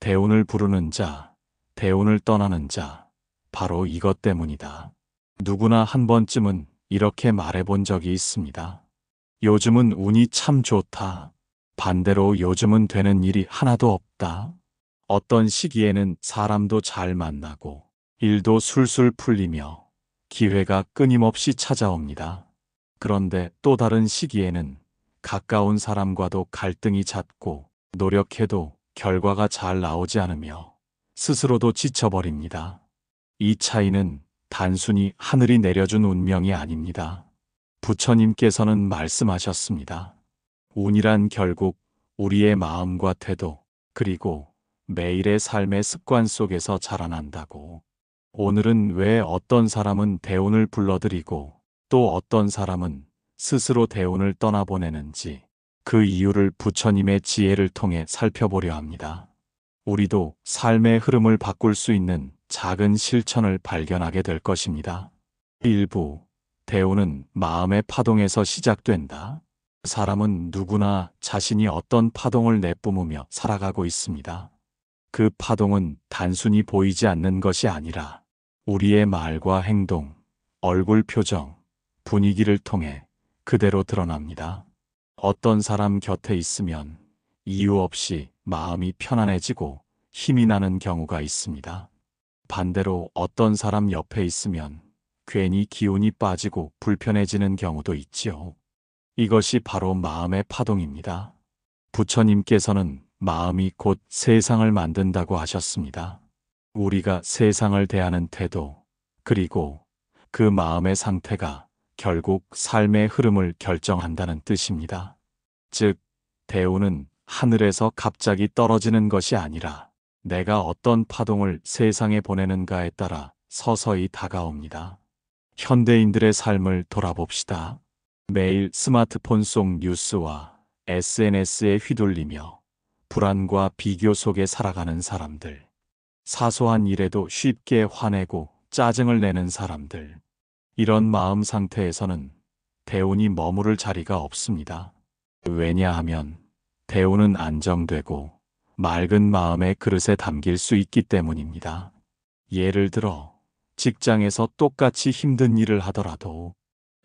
대운을 부르는 자, 대운을 떠나는 자, 바로 이것 때문이다. 누구나 한 번쯤은 이렇게 말해본 적이 있습니다. 요즘은 운이 참 좋다. 반대로 요즘은 되는 일이 하나도 없다. 어떤 시기에는 사람도 잘 만나고 일도 술술 풀리며 기회가 끊임없이 찾아옵니다. 그런데 또 다른 시기에는 가까운 사람과도 갈등이 잦고 노력해도 결과가 잘 나오지 않으며 스스로도 지쳐버립니다. 이 차이는 단순히 하늘이 내려준 운명이 아닙니다. 부처님께서는 말씀하셨습니다. 운이란 결국 우리의 마음과 태도, 그리고 매일의 삶의 습관 속에서 자라난다고. 오늘은 왜 어떤 사람은 대운을 불러들이고 또 어떤 사람은 스스로 대운을 떠나보내는지 그 이유를 부처님의 지혜를 통해 살펴보려 합니다. 우리도 삶의 흐름을 바꿀 수 있는 작은 실천을 발견하게 될 것입니다. 일부 대운은 마음의 파동에서 시작된다. 사람은 누구나 자신이 어떤 파동을 내뿜으며 살아가고 있습니다. 그 파동은 단순히 보이지 않는 것이 아니라 우리의 말과 행동, 얼굴 표정, 분위기를 통해 그대로 드러납니다. 어떤 사람 곁에 있으면 이유 없이 마음이 편안해지고 힘이 나는 경우가 있습니다. 반대로 어떤 사람 옆에 있으면 괜히 기운이 빠지고 불편해지는 경우도 있지요. 이것이 바로 마음의 파동입니다. 부처님께서는 마음이 곧 세상을 만든다고 하셨습니다. 우리가 세상을 대하는 태도, 그리고 그 마음의 상태가 결국 삶의 흐름을 결정한다는 뜻입니다. 즉, 대운은 하늘에서 갑자기 떨어지는 것이 아니라 내가 어떤 파동을 세상에 보내는가에 따라 서서히 다가옵니다. 현대인들의 삶을 돌아봅시다. 매일 스마트폰 속 뉴스와 SNS에 휘둘리며 불안과 비교 속에 살아가는 사람들. 사소한 일에도 쉽게 화내고 짜증을 내는 사람들. 이런 마음 상태에서는 대운이 머무를 자리가 없습니다. 왜냐하면 대운은 안정되고 맑은 마음의 그릇에 담길 수 있기 때문입니다. 예를 들어 직장에서 똑같이 힘든 일을 하더라도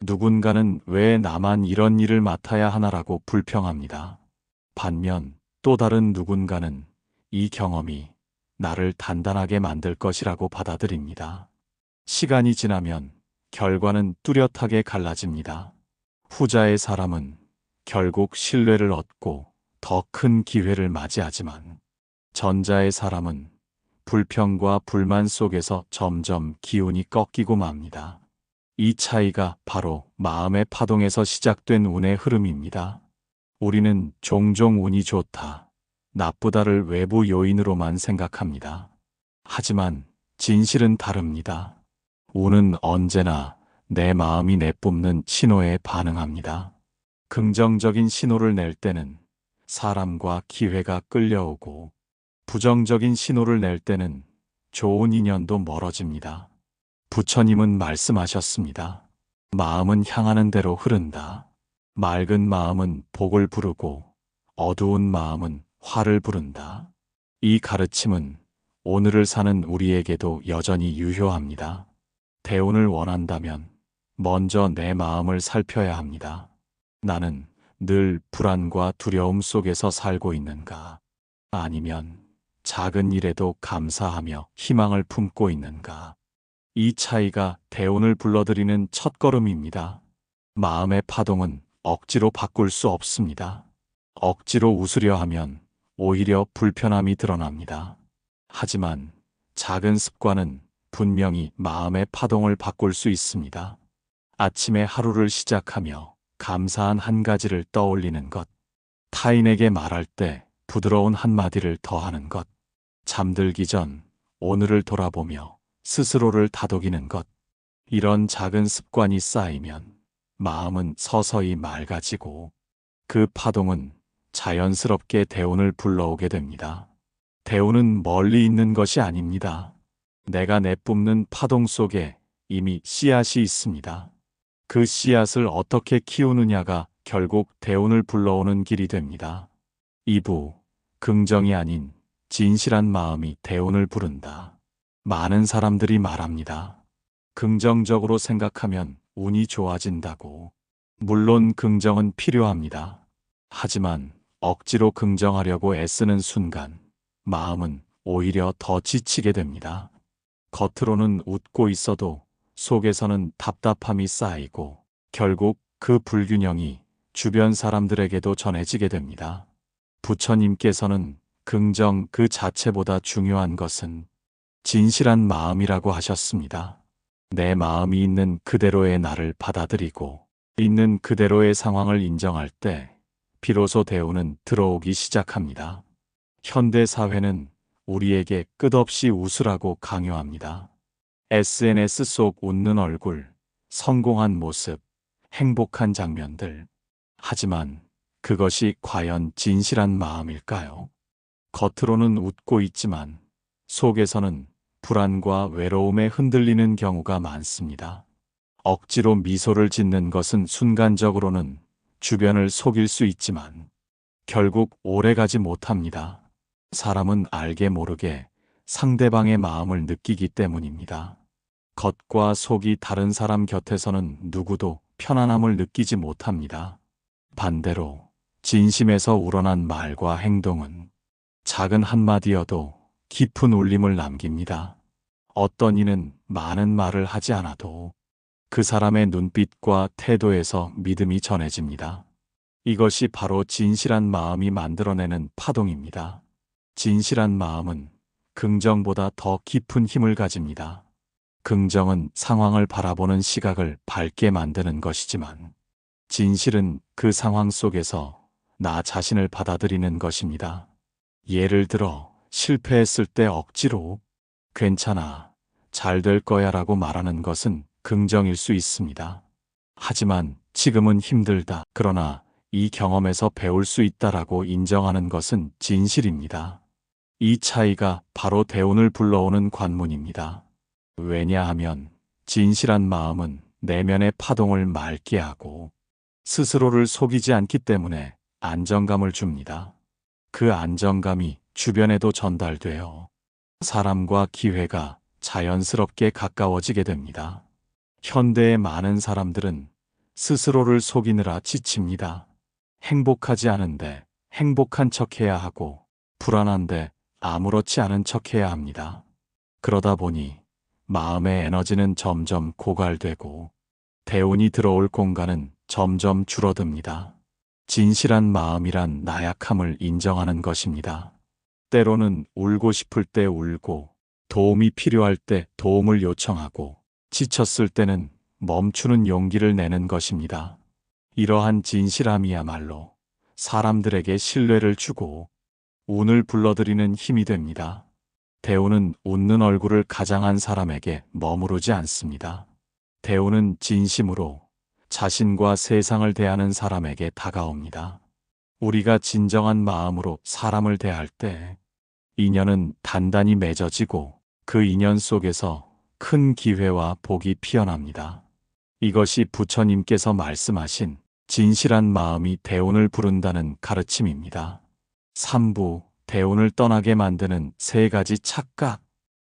누군가는 왜 나만 이런 일을 맡아야 하나라고 불평합니다. 반면 또 다른 누군가는 이 경험이 나를 단단하게 만들 것이라고 받아들입니다. 시간이 지나면 결과는 뚜렷하게 갈라집니다. 후자의 사람은 결국 신뢰를 얻고 더 큰 기회를 맞이하지만 전자의 사람은 불평과 불만 속에서 점점 기운이 꺾이고 맙니다. 이 차이가 바로 마음의 파동에서 시작된 운의 흐름입니다. 우리는 종종 운이 좋다, 나쁘다를 외부 요인으로만 생각합니다. 하지만 진실은 다릅니다. 운은 언제나 내 마음이 내뿜는 신호에 반응합니다. 긍정적인 신호를 낼 때는 사람과 기회가 끌려오고 부정적인 신호를 낼 때는 좋은 인연도 멀어집니다. 부처님은 말씀하셨습니다. 마음은 향하는 대로 흐른다. 맑은 마음은 복을 부르고 어두운 마음은 화를 부른다. 이 가르침은 오늘을 사는 우리에게도 여전히 유효합니다. 대운을 원한다면 먼저 내 마음을 살펴야 합니다. 나는 늘 불안과 두려움 속에서 살고 있는가? 아니면 작은 일에도 감사하며 희망을 품고 있는가? 이 차이가 대운을 불러들이는 첫걸음입니다. 마음의 파동은 억지로 바꿀 수 없습니다. 억지로 웃으려 하면 오히려 불편함이 드러납니다. 하지만 작은 습관은 분명히 마음의 파동을 바꿀 수 있습니다. 아침에 하루를 시작하며 감사한 한 가지를 떠올리는 것, 타인에게 말할 때 부드러운 한마디를 더하는 것, 잠들기 전 오늘을 돌아보며 스스로를 다독이는 것, 이런 작은 습관이 쌓이면 마음은 서서히 맑아지고 그 파동은 자연스럽게 대운을 불러오게 됩니다. 대운은 멀리 있는 것이 아닙니다. 내가 내뿜는 파동 속에 이미 씨앗이 있습니다. 그 씨앗을 어떻게 키우느냐가 결국 대운을 불러오는 길이 됩니다. 2부, 긍정이 아닌 진실한 마음이 대운을 부른다. 많은 사람들이 말합니다. 긍정적으로 생각하면 운이 좋아진다고. 물론 긍정은 필요합니다. 하지만 억지로 긍정하려고 애쓰는 순간 마음은 오히려 더 지치게 됩니다. 겉으로는 웃고 있어도 속에서는 답답함이 쌓이고 결국 그 불균형이 주변 사람들에게도 전해지게 됩니다. 부처님께서는 긍정 그 자체보다 중요한 것은 진실한 마음이라고 하셨습니다. 내 마음이 있는 그대로의 나를 받아들이고 있는 그대로의 상황을 인정할 때 비로소 대운은 들어오기 시작합니다. 현대 사회는 우리에게 끝없이 웃으라고 강요합니다. SNS 속 웃는 얼굴, 성공한 모습, 행복한 장면들. 하지만 그것이 과연 진실한 마음일까요? 겉으로는 웃고 있지만 속에서는 불안과 외로움에 흔들리는 경우가 많습니다. 억지로 미소를 짓는 것은 순간적으로는 주변을 속일 수 있지만 결국 오래가지 못합니다. 사람은 알게 모르게 상대방의 마음을 느끼기 때문입니다. 겉과 속이 다른 사람 곁에서는 누구도 편안함을 느끼지 못합니다. 반대로 진심에서 우러난 말과 행동은 작은 한마디여도 깊은 울림을 남깁니다. 어떤 이는 많은 말을 하지 않아도 그 사람의 눈빛과 태도에서 믿음이 전해집니다. 이것이 바로 진실한 마음이 만들어내는 파동입니다. 진실한 마음은 긍정보다 더 깊은 힘을 가집니다. 긍정은 상황을 바라보는 시각을 밝게 만드는 것이지만 진실은 그 상황 속에서 나 자신을 받아들이는 것입니다. 예를 들어 실패했을 때 억지로 괜찮아, 잘 될 거야 라고 말하는 것은 긍정일 수 있습니다. 하지만 지금은 힘들다. 그러나 이 경험에서 배울 수 있다라고 인정하는 것은 진실입니다. 이 차이가 바로 대운을 불러오는 관문입니다. 왜냐하면 진실한 마음은 내면의 파동을 맑게 하고 스스로를 속이지 않기 때문에 안정감을 줍니다. 그 안정감이 주변에도 전달되어 사람과 기회가 자연스럽게 가까워지게 됩니다. 현대의 많은 사람들은 스스로를 속이느라 지칩니다. 행복하지 않은데 행복한 척해야 하고 불안한데 아무렇지 않은 척해야 합니다. 그러다 보니 마음의 에너지는 점점 고갈되고 대운이 들어올 공간은 점점 줄어듭니다. 진실한 마음이란 나약함을 인정하는 것입니다. 때로는 울고 싶을 때 울고 도움이 필요할 때 도움을 요청하고 지쳤을 때는 멈추는 용기를 내는 것입니다. 이러한 진실함이야말로 사람들에게 신뢰를 주고 운을 불러들이는 힘이 됩니다. 대운은 웃는 얼굴을 가장한 사람에게 머무르지 않습니다. 대운은 진심으로 자신과 세상을 대하는 사람에게 다가옵니다. 우리가 진정한 마음으로 사람을 대할 때 인연은 단단히 맺어지고 그 인연 속에서 큰 기회와 복이 피어납니다. 이것이 부처님께서 말씀하신 진실한 마음이 대운을 부른다는 가르침입니다. 3부 대운을 떠나게 만드는 3가지 착각.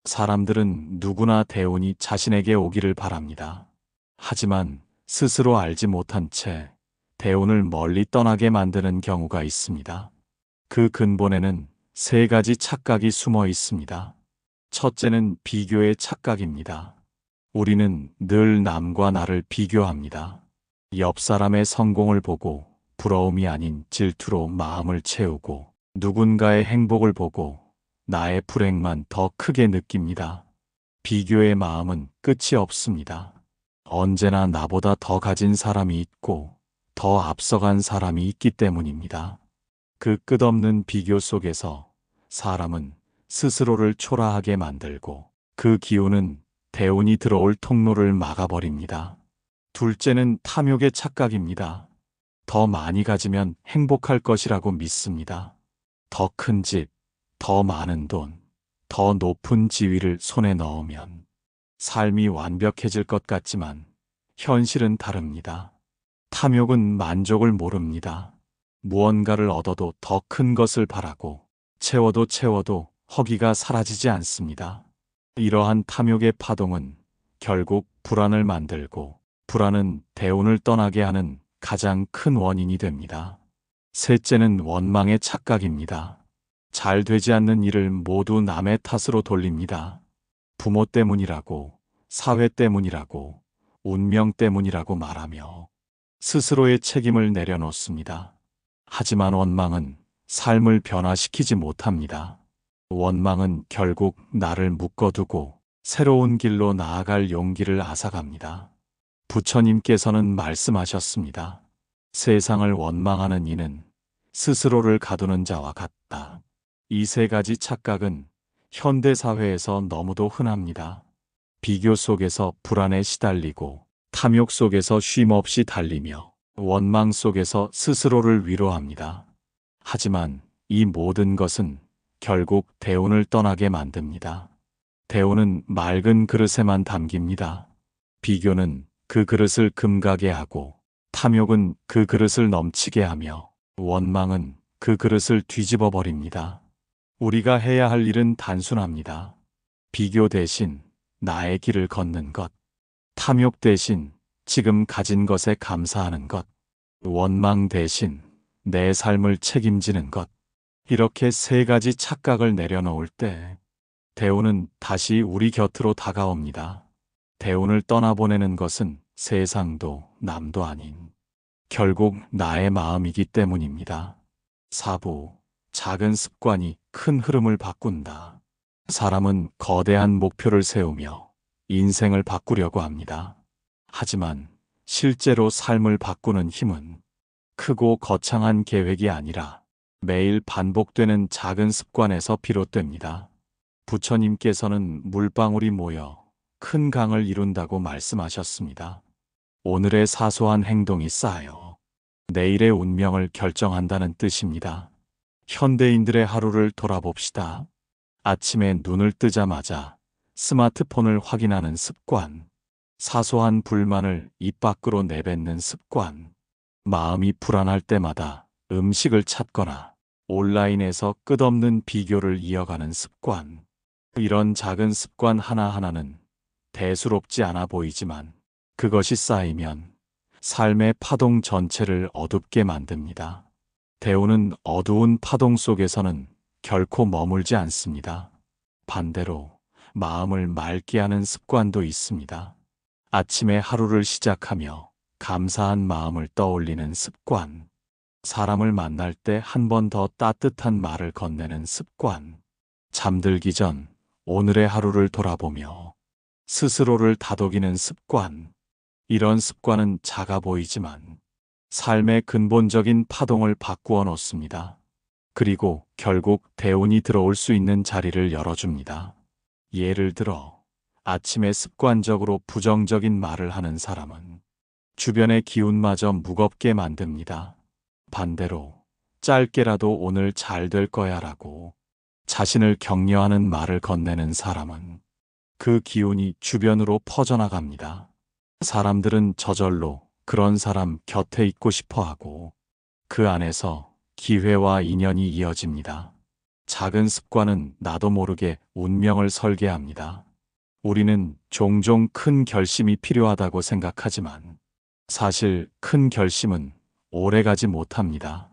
사람들은 누구나 대운이 자신에게 오기를 바랍니다. 하지만 스스로 알지 못한 채 대운을 멀리 떠나게 만드는 경우가 있습니다. 그 근본에는 3가지 착각이 숨어 있습니다. 첫째는 비교의 착각입니다. 우리는 늘 남과 나를 비교합니다. 옆 사람의 성공을 보고 부러움이 아닌 질투로 마음을 채우고 누군가의 행복을 보고 나의 불행만 더 크게 느낍니다. 비교의 마음은 끝이 없습니다. 언제나 나보다 더 가진 사람이 있고 더 앞서간 사람이 있기 때문입니다. 그 끝없는 비교 속에서 사람은 스스로를 초라하게 만들고 그 기운은 대운이 들어올 통로를 막아버립니다. 둘째는 탐욕의 착각입니다. 더 많이 가지면 행복할 것이라고 믿습니다. 더 큰 집, 더 많은 돈, 더 높은 지위를 손에 넣으면 삶이 완벽해질 것 같지만 현실은 다릅니다. 탐욕은 만족을 모릅니다. 무언가를 얻어도 더 큰 것을 바라고 채워도 허기가 사라지지 않습니다. 이러한 탐욕의 파동은 결국 불안을 만들고, 불안은 대운을 떠나게 하는 가장 큰 원인이 됩니다. 셋째는 원망의 착각입니다. 잘 되지 않는 일을 모두 남의 탓으로 돌립니다. 부모 때문이라고, 사회 때문이라고, 운명 때문이라고 말하며 스스로의 책임을 내려놓습니다. 하지만 원망은 삶을 변화시키지 못합니다. 원망은 결국 나를 묶어두고 새로운 길로 나아갈 용기를 앗아갑니다. 부처님께서는 말씀하셨습니다. 세상을 원망하는 이는 스스로를 가두는 자와 같다. 이 세 가지 착각은 현대사회에서 너무도 흔합니다. 비교 속에서 불안에 시달리고, 탐욕 속에서 쉼없이 달리며, 원망 속에서 스스로를 위로합니다. 하지만 이 모든 것은 결국 대운을 떠나게 만듭니다. 대운은 맑은 그릇에만 담깁니다. 비교는 그 그릇을 금가게 하고, 탐욕은 그 그릇을 넘치게 하며, 원망은 그 그릇을 뒤집어 버립니다. 우리가 해야 할 일은 단순합니다. 비교 대신 나의 길을 걷는 것, 탐욕 대신 지금 가진 것에 감사하는 것, 원망 대신 내 삶을 책임지는 것. 이렇게 세 가지 착각을 내려놓을 때 대운은 다시 우리 곁으로 다가옵니다. 대운을 떠나보내는 것은 세상도 남도 아닌 결국 나의 마음이기 때문입니다. 4부 작은 습관이 큰 흐름을 바꾼다. 사람은 거대한 목표를 세우며 인생을 바꾸려고 합니다. 하지만 실제로 삶을 바꾸는 힘은 크고 거창한 계획이 아니라 매일 반복되는 작은 습관에서 비롯됩니다. 부처님께서는 물방울이 모여 큰 강을 이룬다고 말씀하셨습니다. 오늘의 사소한 행동이 쌓여 내일의 운명을 결정한다는 뜻입니다. 현대인들의 하루를 돌아봅시다. 아침에 눈을 뜨자마자 스마트폰을 확인하는 습관, 사소한 불만을 입 밖으로 내뱉는 습관, 마음이 불안할 때마다 음식을 찾거나 온라인에서 끝없는 비교를 이어가는 습관. 이런 작은 습관 하나하나는 대수롭지 않아 보이지만 그것이 쌓이면 삶의 파동 전체를 어둡게 만듭니다. 대운은 어두운 파동 속에서는 결코 머물지 않습니다. 반대로 마음을 맑게 하는 습관도 있습니다. 아침에 하루를 시작하며 감사한 마음을 떠올리는 습관. 사람을 만날 때 한 번 더 따뜻한 말을 건네는 습관. 잠들기 전 오늘의 하루를 돌아보며 스스로를 다독이는 습관. 이런 습관은 작아 보이지만 삶의 근본적인 파동을 바꾸어 놓습니다. 그리고 결국 대운이 들어올 수 있는 자리를 열어줍니다. 예를 들어 아침에 습관적으로 부정적인 말을 하는 사람은 주변의 기운마저 무겁게 만듭니다. 반대로 짧게라도 오늘 잘 될 거야 라고 자신을 격려하는 말을 건네는 사람은 그 기운이 주변으로 퍼져나갑니다. 사람들은 저절로 그런 사람 곁에 있고 싶어 하고 그 안에서 기회와 인연이 이어집니다. 작은 습관은 나도 모르게 운명을 설계합니다. 우리는 종종 큰 결심이 필요하다고 생각하지만 사실 큰 결심은 오래가지 못합니다.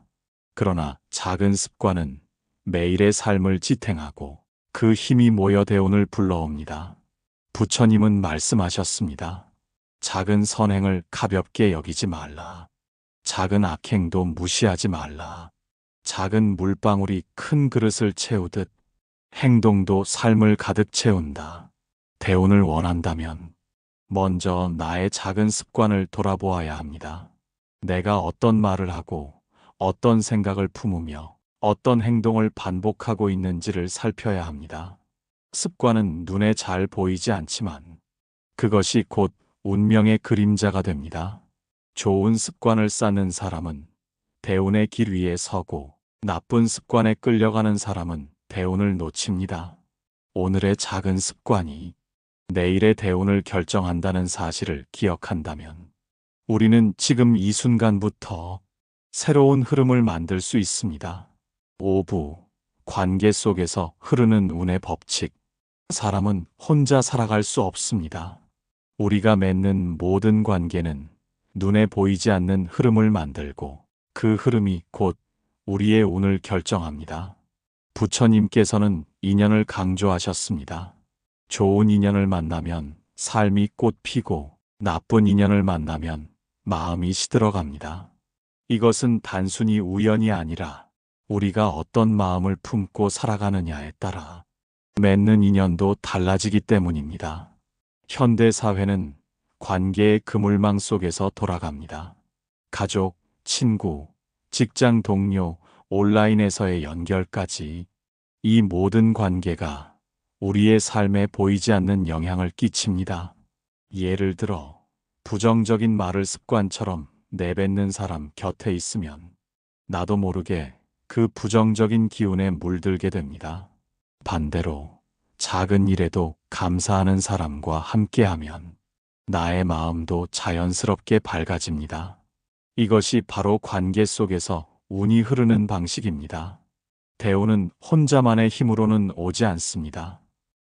그러나 작은 습관은 매일의 삶을 지탱하고 그 힘이 모여 대운을 불러옵니다. 부처님은 말씀하셨습니다. 작은 선행을 가볍게 여기지 말라. 작은 악행도 무시하지 말라. 작은 물방울이 큰 그릇을 채우듯 행동도 삶을 가득 채운다. 대운을 원한다면 먼저 나의 작은 습관을 돌아보아야 합니다. 내가 어떤 말을 하고 어떤 생각을 품으며 어떤 행동을 반복하고 있는지를 살펴야 합니다. 습관은 눈에 잘 보이지 않지만 그것이 곧 운명의 그림자가 됩니다. 좋은 습관을 쌓는 사람은 대운의 길 위에 서고 나쁜 습관에 끌려가는 사람은 대운을 놓칩니다. 오늘의 작은 습관이 내일의 대운을 결정한다는 사실을 기억한다면 우리는 지금 이 순간부터 새로운 흐름을 만들 수 있습니다. 5부 관계 속에서 흐르는 운의 법칙. 사람은 혼자 살아갈 수 없습니다. 우리가 맺는 모든 관계는 눈에 보이지 않는 흐름을 만들고 그 흐름이 곧 우리의 운을 결정합니다. 부처님께서는 인연을 강조하셨습니다. 좋은 인연을 만나면 삶이 꽃 피고 나쁜 인연을 만나면 마음이 시들어갑니다. 이것은 단순히 우연이 아니라 우리가 어떤 마음을 품고 살아가느냐에 따라 맺는 인연도 달라지기 때문입니다. 현대 사회는 관계의 그물망 속에서 돌아갑니다. 가족, 친구, 직장 동료, 온라인에서의 연결까지 이 모든 관계가 우리의 삶에 보이지 않는 영향을 끼칩니다. 예를 들어 부정적인 말을 습관처럼 내뱉는 사람 곁에 있으면 나도 모르게 그 부정적인 기운에 물들게 됩니다. 반대로 작은 일에도 감사하는 사람과 함께하면 나의 마음도 자연스럽게 밝아집니다. 이것이 바로 관계 속에서 운이 흐르는 방식입니다. 대우는 혼자만의 힘으로는 오지 않습니다.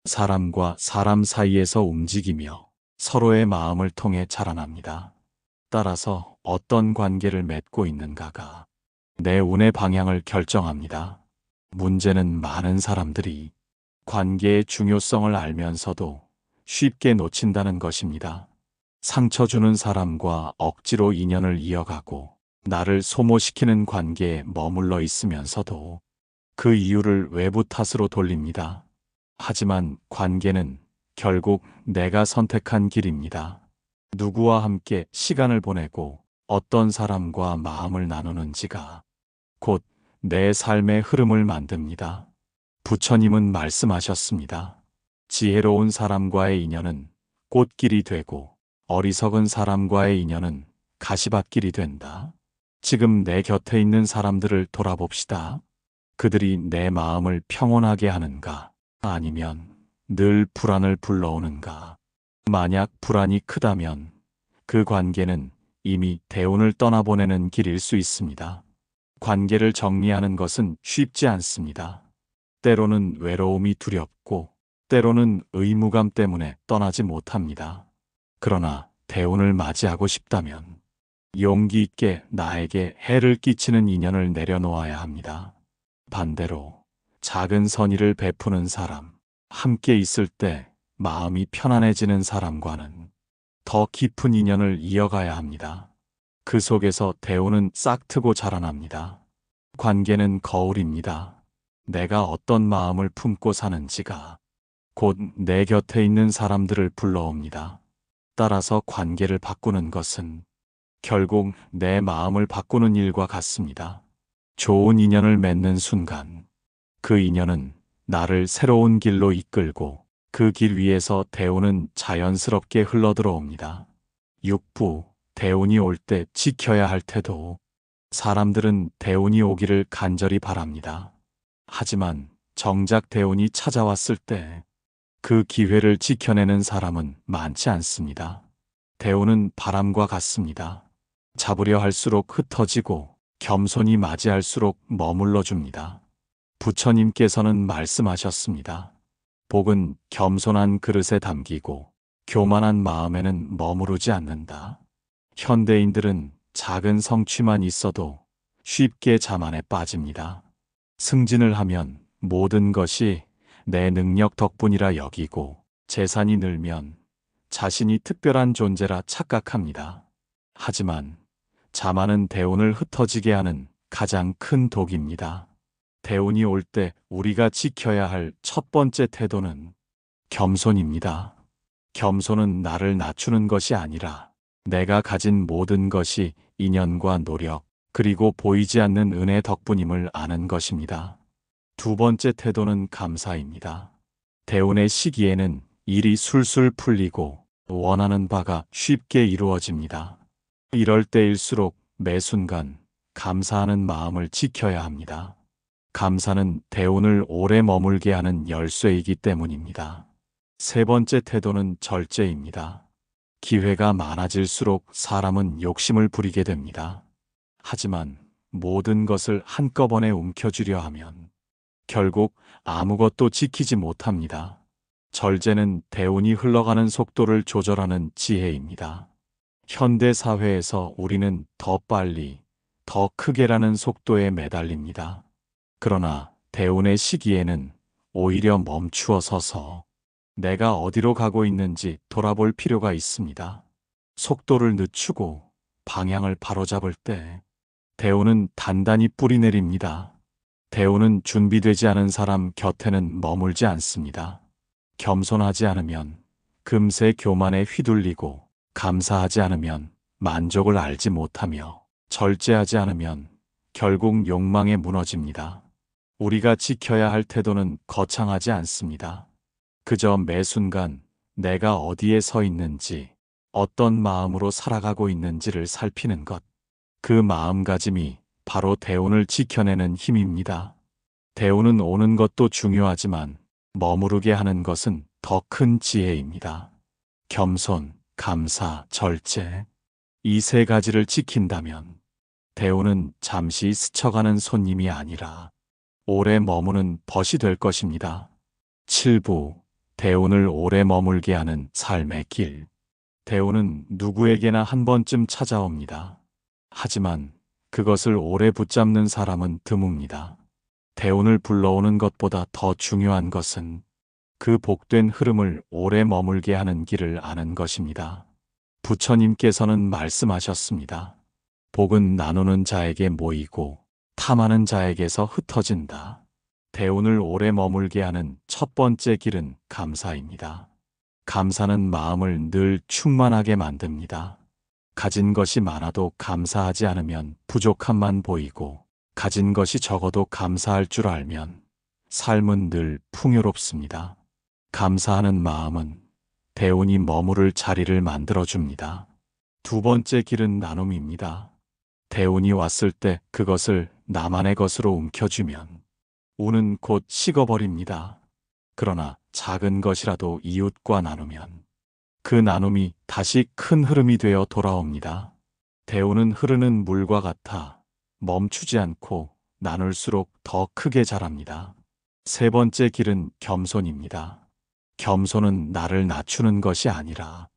사람과 사람 사이에서 움직이며 서로의 마음을 통해 자라납니다. 따라서 어떤 관계를 맺고 있는가가 내 운의 방향을 결정합니다. 문제는 많은 사람들이 관계의 중요성을 알면서도 쉽게 놓친다는 것입니다. 상처 주는 사람과 억지로 인연을 이어가고 나를 소모시키는 관계에 머물러 있으면서도 그 이유를 외부 탓으로 돌립니다. 하지만 관계는 결국 내가 선택한 길입니다. 누구와 함께 시간을 보내고 어떤 사람과 마음을 나누는지가 곧 내 삶의 흐름을 만듭니다. 부처님은 말씀하셨습니다. 지혜로운 사람과의 인연은 꽃길이 되고 어리석은 사람과의 인연은 가시밭길이 된다. 지금 내 곁에 있는 사람들을 돌아봅시다. 그들이 내 마음을 평온하게 하는가? 아니면 늘 불안을 불러오는가? 만약 불안이 크다면 그 관계는 이미 대운을 떠나보내는 길일 수 있습니다. 관계를 정리하는 것은 쉽지 않습니다. 때로는 외로움이 두렵고 때로는 의무감 때문에 떠나지 못합니다. 그러나 대운을 맞이하고 싶다면 용기 있게 나에게 해를 끼치는 인연을 내려놓아야 합니다. 반대로 작은 선의를 베푸는 사람, 함께 있을 때 마음이 편안해지는 사람과는 더 깊은 인연을 이어가야 합니다. 그 속에서 대우는 싹트고 자라납니다. 관계는 거울입니다. 내가 어떤 마음을 품고 사는지가 곧 내 곁에 있는 사람들을 불러옵니다. 따라서 관계를 바꾸는 것은 결국 내 마음을 바꾸는 일과 같습니다. 좋은 인연을 맺는 순간 그 인연은 나를 새로운 길로 이끌고 그 길 위에서 대운은 자연스럽게 흘러들어옵니다. 육부, 대운이 올 때 지켜야 할 태도. 사람들은 대운이 오기를 간절히 바랍니다. 하지만 정작 대운이 찾아왔을 때 그 기회를 지켜내는 사람은 많지 않습니다. 대운은 바람과 같습니다. 잡으려 할수록 흩어지고 겸손히 맞이할수록 머물러 줍니다. 부처님께서는 말씀하셨습니다. 복은 겸손한 그릇에 담기고 교만한 마음에는 머무르지 않는다. 현대인들은 작은 성취만 있어도 쉽게 자만에 빠집니다. 승진을 하면 모든 것이 내 능력 덕분이라 여기고 재산이 늘면 자신이 특별한 존재라 착각합니다. 하지만 자만은 대운을 흩어지게 하는 가장 큰 독입니다. 대운이 올 때 우리가 지켜야 할 첫 번째 태도는 겸손입니다. 겸손은 나를 낮추는 것이 아니라 내가 가진 모든 것이 인연과 노력, 그리고 보이지 않는 은혜 덕분임을 아는 것입니다. 두 번째 태도는 감사입니다. 대운의 시기에는 일이 술술 풀리고 원하는 바가 쉽게 이루어집니다. 이럴 때일수록 매 순간 감사하는 마음을 지켜야 합니다. 감사는 대운을 오래 머물게 하는 열쇠이기 때문입니다. 세 번째 태도는 절제입니다. 기회가 많아질수록 사람은 욕심을 부리게 됩니다. 하지만 모든 것을 한꺼번에 움켜쥐려 하면 결국 아무것도 지키지 못합니다. 절제는 대운이 흘러가는 속도를 조절하는 지혜입니다. 현대 사회에서 우리는 더 빨리, 더 크게라는 속도에 매달립니다. 그러나 대운의 시기에는 오히려 멈추어 서서 내가 어디로 가고 있는지 돌아볼 필요가 있습니다. 속도를 늦추고 방향을 바로잡을 때 대운은 단단히 뿌리내립니다. 대운은 준비되지 않은 사람 곁에는 머물지 않습니다. 겸손하지 않으면 금세 교만에 휘둘리고, 감사하지 않으면 만족을 알지 못하며, 절제하지 않으면 결국 욕망에 무너집니다. 우리가 지켜야 할 태도는 거창하지 않습니다. 그저 매 순간 내가 어디에 서 있는지, 어떤 마음으로 살아가고 있는지를 살피는 것. 그 마음가짐이 바로 대운을 지켜내는 힘입니다. 대운은 오는 것도 중요하지만 머무르게 하는 것은 더 큰 지혜입니다. 겸손, 감사, 절제. 이 세 가지를 지킨다면 대운은 잠시 스쳐가는 손님이 아니라 오래 머무는 벗이 될 것입니다. 7부, 대운을 오래 머물게 하는 삶의 길. 대운은 누구에게나 한 번쯤 찾아옵니다. 하지만 그것을 오래 붙잡는 사람은 드뭅니다. 대운을 불러오는 것보다 더 중요한 것은 그 복된 흐름을 오래 머물게 하는 길을 아는 것입니다. 부처님께서는 말씀하셨습니다. 복은 나누는 자에게 모이고 탐하는 자에게서 흩어진다. 대운을 오래 머물게 하는 첫 번째 길은 감사입니다. 감사는 마음을 늘 충만하게 만듭니다. 가진 것이 많아도 감사하지 않으면 부족함만 보이고, 가진 것이 적어도 감사할 줄 알면 삶은 늘 풍요롭습니다. 감사하는 마음은 대운이 머무를 자리를 만들어줍니다. 두 번째 길은 나눔입니다. 대운이 왔을 때 그것을 나만의 것으로 움켜쥐면 운은 곧 식어버립니다. 그러나 작은 것이라도 이웃과 나누면 그 나눔이 다시 큰 흐름이 되어 돌아옵니다. 대운은 흐르는 물과 같아 멈추지 않고 나눌수록 더 크게 자랍니다. 세 번째 길은 겸손입니다. 겸손은 나를 낮추는 것이 아니라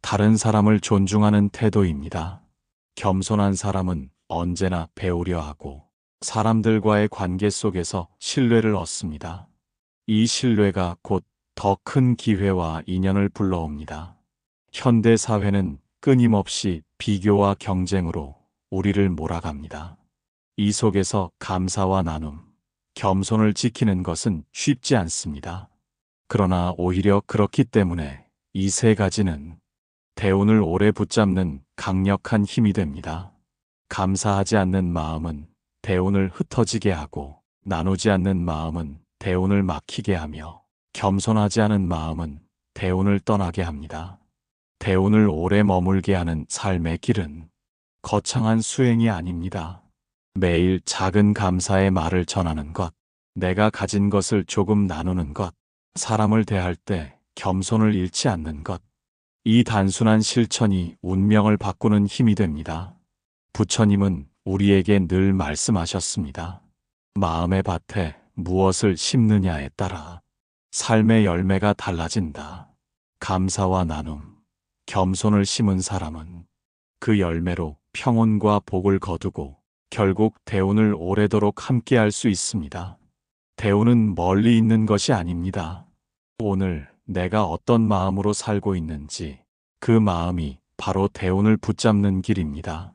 다른 사람을 존중하는 태도입니다. 겸손한 사람은 언제나 배우려 하고 사람들과의 관계 속에서 신뢰를 얻습니다. 이 신뢰가 곧 더 큰 기회와 인연을 불러옵니다. 현대 사회는 끊임없이 비교와 경쟁으로 우리를 몰아갑니다. 이 속에서 감사와 나눔, 겸손을 지키는 것은 쉽지 않습니다. 그러나 오히려 그렇기 때문에 이 세 가지는 대운을 오래 붙잡는 강력한 힘이 됩니다. 감사하지 않는 마음은 대운을 흩어지게 하고, 나누지 않는 마음은 대운을 막히게 하며, 겸손하지 않은 마음은 대운을 떠나게 합니다. 대운을 오래 머물게 하는 삶의 길은 거창한 수행이 아닙니다. 매일 작은 감사의 말을 전하는 것, 내가 가진 것을 조금 나누는 것, 사람을 대할 때 겸손을 잃지 않는 것. 이 단순한 실천이 운명을 바꾸는 힘이 됩니다. 부처님은 우리에게 늘 말씀하셨습니다. 마음의 밭에 무엇을 심느냐에 따라 삶의 열매가 달라진다. 감사와 나눔, 겸손을 심은 사람은 그 열매로 평온과 복을 거두고 결국 대운을 오래도록 함께할 수 있습니다. 대운은 멀리 있는 것이 아닙니다. 오늘 내가 어떤 마음으로 살고 있는지, 그 마음이 바로 대운을 붙잡는 길입니다.